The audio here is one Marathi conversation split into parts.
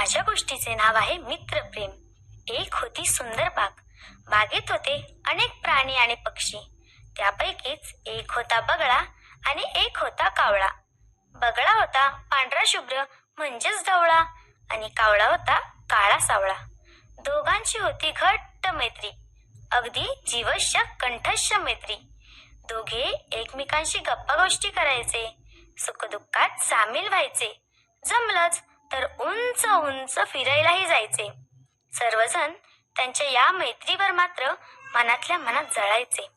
माझ्या गोष्टीचे नाव आहे मित्रप्रेम. एक होती सुंदर बाग. बागेत होते अनेक प्राणी आणि पक्षी. त्यापैकीच एक होता बगळा आणि एक होता कावळा. बगळा होता पांढरा शुभ्र म्हणजेच ढवळा आणि कावळा होता काळा सावळा. दोघांची होती घट्ट मैत्री, अगदी जीवश्य कंठस्थ मैत्री. दोघे एकमेकांशी गप्पा गोष्टी करायचे, सुखदुःखात सामील व्हायचे. जमलंच तर उंच उंच फिरायलाही जायचे. सर्वजण त्यांच्या या मैत्रीवर मात्र मनातल्या मनात जळायचे.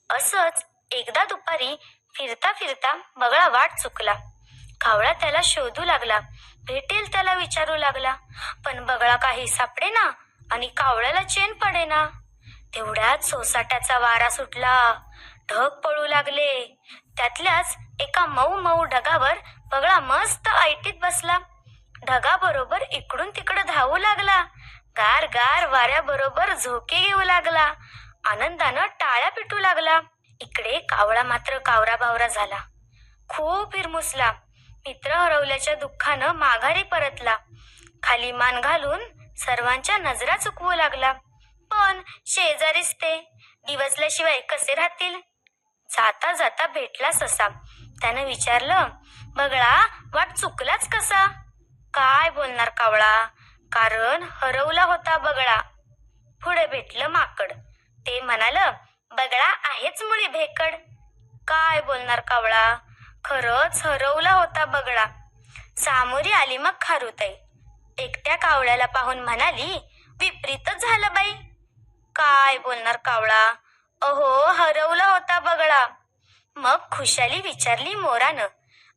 असंच एकदा दुपारी फिरता फिरता बगळा वाट चुकला. कावळा त्याला शोधू लागला, भेटेल त्याला विचारू लागला, पण बगळा काही सापडेना आणि कावळ्याला चैन पडेना. तेवढ्यात सोसाट्याचा वारा सुटला, ढग पळू लागले. त्यातल्याच एका मऊ मऊ ढगावर बगळा मस्त ऐटीत बसला. ढगाबरोबर इकडून तिकडं धावू लागला, गार गार वाऱ्याबरोबर झोके घेऊ लागला, आनंदानं टाळ्या पिटू लागला. इकडे कावळा मात्र कावराबावरा झाला, खूप हिरमुसला. मित्र हरवल्याच्या दुःखानं माघारी परतला. खाली मान घालून सर्वांच्या नजरा चुकवू लागला. पण शेजारीच ते डिवचल्याशिवाय कसे राहतील. जाता जाता भेटला ससा. त्यानं विचारलं, बगळा वाट चुकलाच कसा? काय बोलणार कावळा, कारण हरवला होता बगळा. पुढे भेटलं माकड. ते म्हणालं, बगळा आहेच मुळी भेकड. काय बोलणार कावळा, खरंच हरवला होता बगळा. सामोरी आली मग खारुताई. एकट्या कावळ्याला पाहून म्हणाली, विपरीतच झालं बाई. काय बोलणार कावळा, अहो हरवला होता बगळा. मग खुशाली विचारली मोरानं.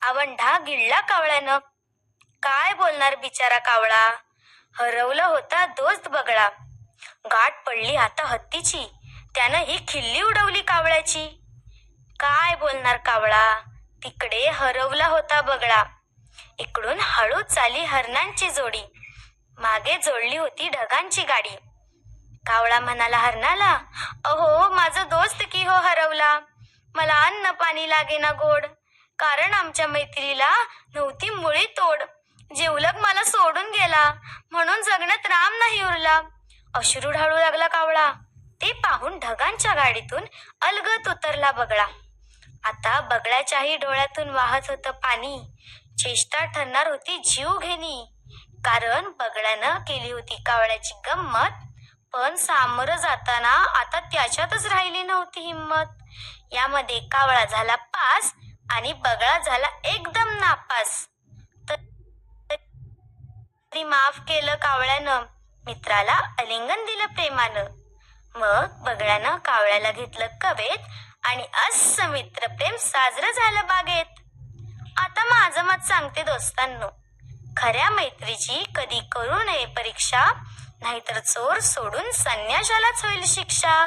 आवंढा गिळला कावळ्यानं. काय बोलणार बिचारा कावळा, हरवला होता दोस्त बगळा. गाठ पडली आता हत्तीची, त्यानं ही खिल्ली उडवली कावळ्याची. काय बोलणार कावळा, तिकडे हरवला होता बगळा. इकडून हळूच आली हरणांची जोडी, मागे जोडली होती ढगांची गाडी. कावळा म्हणाला हरणाला, अहो माझा दोस्त की हो हरवला. मला अन्न पाणी लागेना गोड, कारण आमच्या मैत्रीला नव्हती मुळी तोड. जिवलग मला सोडून गेला, म्हणून जगण्यात राम नाही उरला. अश्रू ढाळू लागला कावळा. ते पाहून ढगांच्या गाडीतून अलगद उतरला बगळा. आता बगळ्याच्याही डोळ्यातून वाहत होतं पाणी. चेष्टा ठरणार होती जीव घेणी, कारण बगळ्यानं केली होती कावळ्याची गंमत. पण सामोरं जाताना आता त्याच्यातच राहिली नव्हती हिंमत. यामध्ये कावळा झाला पास आणि बगळा झाला एकदम नापास. तरी माफ केलं कावळ्यानं, मित्राला आलिंगन दिलं प्रेमानं. मग बगळ्यानं कावळ्याला घेतलं कवेत आणि असं मित्रप्रेम साजरं झालं बागेत. आता माझं मत सांगते दोस्तांनो, खऱ्या मैत्रीची कधी करू नये परीक्षा, नाहीतर चोर सोडून संन्याशालाच होईल शिक्षा.